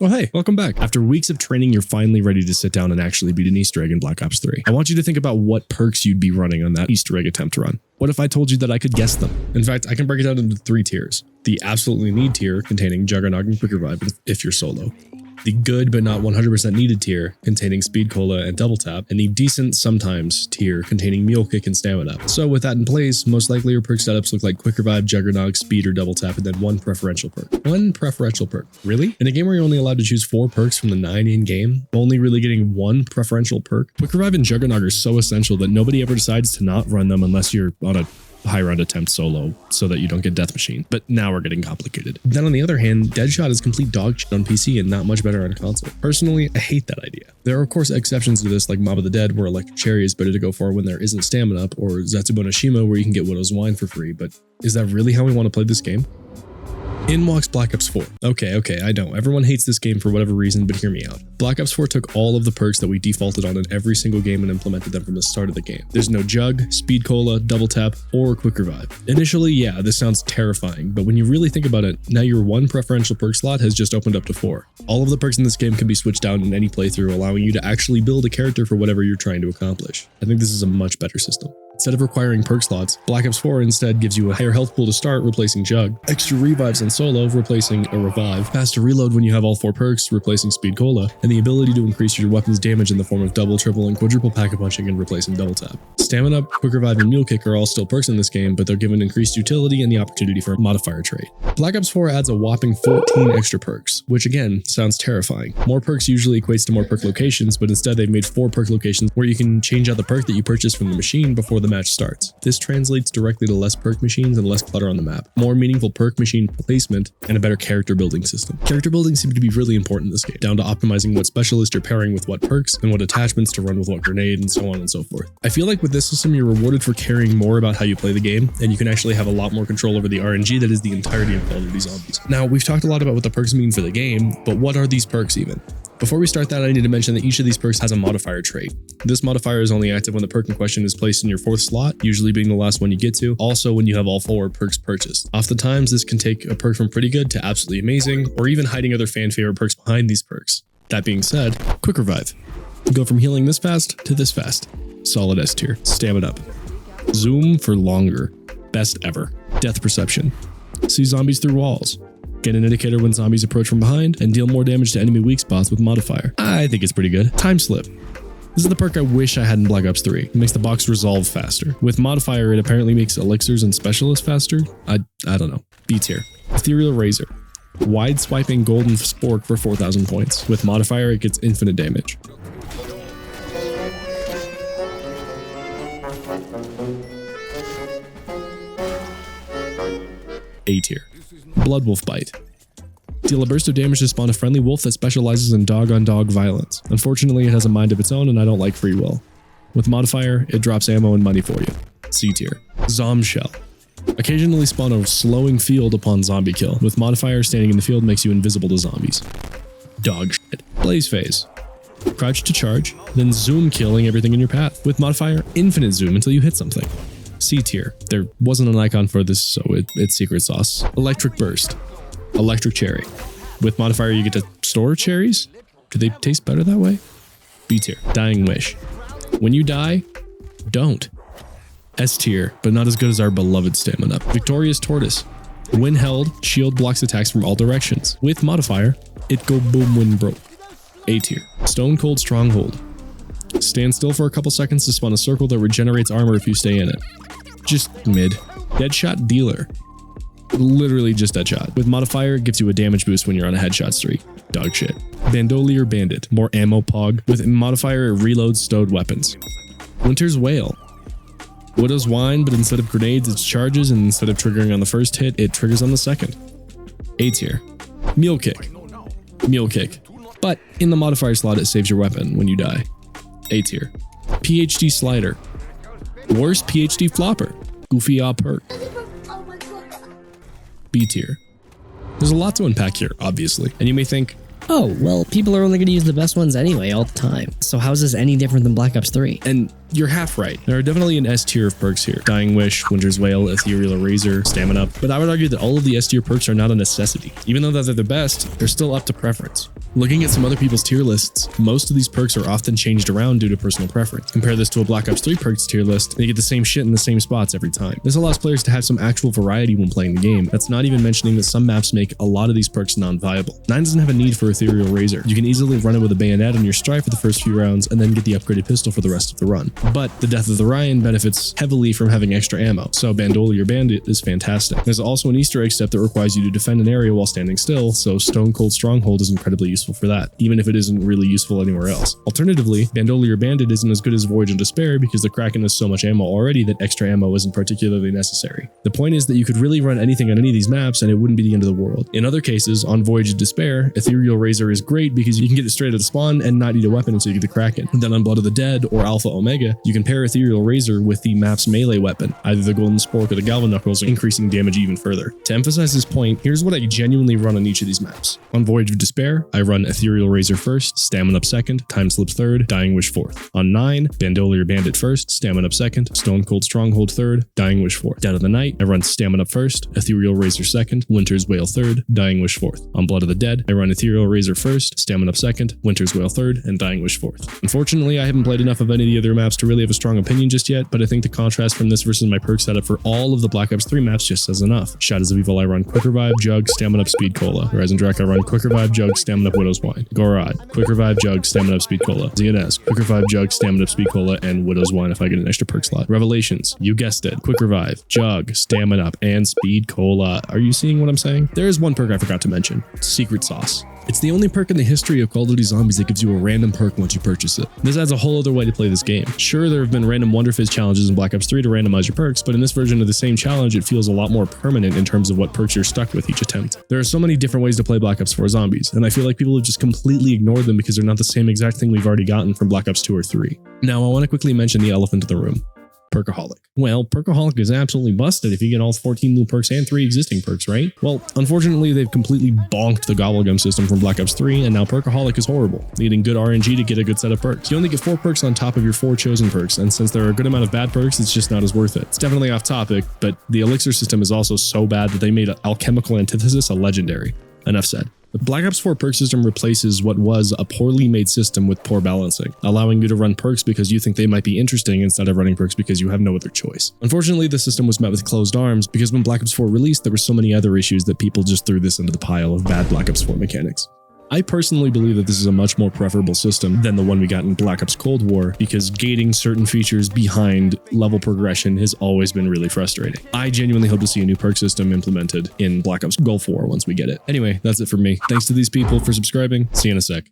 Oh hey, welcome back. After weeks of training, you're finally ready to sit down and actually beat an Easter egg in Black Ops 3. I want you to think about what perks you'd be running on that Easter egg attempt run. What if I told you that I could guess them? In fact, I can break it down into 3 tiers. The absolutely need tier, containing Juggernog and Quick Revive if you're solo. The good but not 100% needed tier, containing Speed Cola and Double Tap, and the decent sometimes tier, containing Mule Kick and Stamina. So with that in place, most likely your perk setups look like Quick Revive, Juggernog, Speed, or Double Tap, and then 1 preferential perk. 1 preferential perk. Really? In a game where you're only allowed to choose 4 perks from the 9 in-game, only really getting 1 preferential perk? Quick Revive and Juggernog are so essential that nobody ever decides to not run them unless you're on a high round attempt solo so that you don't get death machine. But now we're getting complicated. Then on the other hand, Deadshot is complete dog shit on PC and not much better on console. Personally, I hate that idea. There are of course exceptions to this, like Mob of the Dead, where Electric Cherry is better to go for when there isn't stamina up, or Zetsubo Nishima where you can get Widow's Wine for free, but is that really how we want to play this game? In walks Black Ops 4. Okay, I know. Everyone hates this game for whatever reason, but hear me out. Black Ops 4 took all of the perks that we defaulted on in every single game and implemented them from the start of the game. There's no Jug, Speed Cola, Double Tap, or Quick Revive. Initially, yeah, this sounds terrifying, but when you really think about it, now your 1 preferential perk slot has just opened up to 4. All of the perks in this game can be switched out in any playthrough, allowing you to actually build a character for whatever you're trying to accomplish. I think this is a much better system. Instead of requiring perk slots, Black Ops 4 instead gives you a higher health pool to start, replacing Jug, extra revives on solo, replacing a revive, faster reload when you have all 4 perks, replacing Speed Cola, and the ability to increase your weapon's damage in the form of double, triple, and quadruple pack-a-punching and replacing Double Tap. Stamina, Quick Revive, and Mule Kick are all still perks in this game, but they're given increased utility and the opportunity for a modifier trait. Black Ops 4 adds a whopping 14 extra perks, which again, sounds terrifying. More perks usually equates to more perk locations, but instead they've made 4 perk locations where you can change out the perk that you purchased from the machine before the match starts. This translates directly to less perk machines and less clutter on the map, more meaningful perk machine placement, and a better character building system. Character building seems to be really important in this game, down to optimizing what specialist you're pairing with what perks and what attachments to run with what grenade and so on and so forth. I feel like with this system you're rewarded for caring more about how you play the game, and you can actually have a lot more control over the RNG that is the entirety of Call of Duty Zombies. Now, we've talked a lot about what the perks mean for the game, but what are these perks even? Before we start that, I need to mention that each of these perks has a modifier trait. This modifier is only active when the perk in question is placed in your 4th slot, usually being the last one you get to, also when you have all 4 perks purchased. Oftentimes, this can take a perk from pretty good to absolutely amazing, or even hiding other fan favorite perks behind these perks. That being said, Quick Revive. Go from healing this fast to this fast. Solid S tier. Stamina up. Zoom for longer. Best ever. Death Perception. See zombies through walls. Get an indicator when zombies approach from behind, and deal more damage to enemy weak spots with modifier. I think it's pretty good. Time Slip. This is the perk I wish I had in Black Ops 3. It makes the box resolve faster. With modifier, it apparently makes elixirs and specialists faster. I don't know. B tier. Ethereal Razor. Wide swiping golden spork for 4,000 points. With modifier, it gets infinite damage. A tier. Blood Wolf Bite. Deal a burst of damage to spawn a friendly wolf that specializes in dog-on-dog violence. Unfortunately, it has a mind of its own and I don't like free will. With modifier, it drops ammo and money for you. C tier. Zom Shell. Occasionally spawn a slowing field upon zombie kill. With modifier, standing in the field makes you invisible to zombies. Dog shit. Blaze Phase. Crouch to charge, then zoom killing everything in your path. With modifier, infinite zoom until you hit something. C tier. There wasn't an icon for this, so it's secret sauce. Electric Burst. Electric Cherry. With modifier, you get to store cherries? Do they taste better that way? B tier. Dying Wish. When you die, don't. S tier, but not as good as our beloved Stamina. Victorious Tortoise. When held, shield blocks attacks from all directions. With modifier, it go boom when broke. A tier. Stone Cold Stronghold. Stand still for a couple seconds to spawn a circle that regenerates armor if you stay in it. Just mid. Deadshot Dealer. Literally just Deadshot. With modifier, it gives you a damage boost when you're on a headshot streak. Dog shit. Bandolier Bandit. More ammo pog. With modifier, it reloads stowed weapons. Winter's Wail. Widow's Wine, but instead of grenades, it's charges, and instead of triggering on the first hit, it triggers on the second. A tier. Mule Kick. Mule Kick. But in the modifier slot, it saves your weapon when you die. A tier. PhD Slider. Worst PhD Flopper. Goofy perk. B tier. There's a lot to unpack here, obviously, and you may think, Oh, well, people are only going to use the best ones anyway all the time. So how's this any different than Black Ops 3? And you're half right. There are definitely an S tier of perks here. Dying Wish, Winter's Wail, Ethereal Eraser, Stamina Up. But I would argue that all of the S tier perks are not a necessity. Even though they're the best, they're still up to preference. Looking at some other people's tier lists, most of these perks are often changed around due to personal preference. Compare this to a Black Ops 3 perks tier list, and you get the same shit in the same spots every time. This allows players to have some actual variety when playing the game. That's not even mentioning that some maps make a lot of these perks non-viable. 9 doesn't have a need for Ethereal Razor. You can easily run it with a bayonet on your Strife for the first few rounds and then get the upgraded pistol for the rest of the run. But the Death of the Ryan benefits heavily from having extra ammo, so Bandolier Bandit is fantastic. There's also an Easter egg step that requires you to defend an area while standing still, so Stone Cold Stronghold is incredibly useful for that, even if it isn't really useful anywhere else. Alternatively, Bandolier Bandit isn't as good as Voyage of Despair because the Kraken has so much ammo already that extra ammo isn't particularly necessary. The point is that you could really run anything on any of these maps and it wouldn't be the end of the world. In other cases, on Voyage of Despair, Ethereal Razor is great because you can get it straight at the spawn and not need a weapon until you get the Kraken. Then on Blood of the Dead or Alpha Omega, you can pair Ethereal Razor with the map's melee weapon, either the Golden Spork or the Galvan Knuckles, increasing damage even further. To emphasize this point, here's what I genuinely run on each of these maps. On Voyage of Despair, I run Ethereal Razor first, Stamina Up second, Time Slip third, Dying Wish fourth. On 9, Bandolier Bandit first, Stamina Up second, Stone Cold Stronghold third, Dying Wish fourth. Dead of the Night, I run Stamina Up first, Ethereal Razor second, Winter's Wail third, Dying Wish fourth. On Blood of the Dead, I run Ethereal Razor first, Stamina Up second, Winter's Wail third, and Dying Wish fourth. Unfortunately, I haven't played enough of any of the other maps to really have a strong opinion just yet, but I think the contrast from this versus my perk setup for all of the Black Ops 3 maps just says enough. Shadows of Evil, I run Quick Revive, Jug, Stamina Up, Speed Cola. Horizon Drac, I run Quick Revive, Jug, Stamina Up, Widow's Wine. Gorod, Quick Revive, Jug, Stamina Up, Speed Cola. ZNS, Quick Revive, Jug, Stamina Up, Speed Cola, and Widow's Wine if I get an extra perk slot. Revelations, you guessed it. Quick Revive, Jug, Stamina Up, and Speed Cola. Are you seeing what I'm saying? There is one perk I forgot to mention. Secret Sauce. It's the only perk in the history of Call of Duty Zombies that gives you a random perk once you purchase it. This adds a whole other way to play this game. Sure, there have been random Wonder Fizz challenges in Black Ops 3 to randomize your perks, but in this version of the same challenge, it feels a lot more permanent in terms of what perks you're stuck with each attempt. There are so many different ways to play Black Ops 4 Zombies, and I feel like people have just completely ignored them because they're not the same exact thing we've already gotten from Black Ops 2 or 3. Now, I want to quickly mention the elephant in the room. Perkaholic. Well, Perkaholic is absolutely busted if you get all 14 new perks and 3 existing perks, right? Well, unfortunately, they've completely bonked the Gobblegum system from Black Ops 3, and now Perkaholic is horrible, needing good RNG to get a good set of perks. You only get 4 perks on top of your 4 chosen perks, and since there are a good amount of bad perks, it's just not as worth it. It's definitely off topic, but the elixir system is also so bad that they made Alchemical Antithesis a legendary. Enough said. The Black Ops 4 perk system replaces what was a poorly made system with poor balancing, allowing you to run perks because you think they might be interesting instead of running perks because you have no other choice. Unfortunately, the system was met with closed arms because when Black Ops 4 released, there were so many other issues that people just threw this into the pile of bad Black Ops 4 mechanics. I personally believe that this is a much more preferable system than the one we got in Black Ops Cold War because gating certain features behind level progression has always been really frustrating. I genuinely hope to see a new perk system implemented in Black Ops Gulf War once we get it. Anyway, that's it for me. Thanks to these people for subscribing. See you in a sec.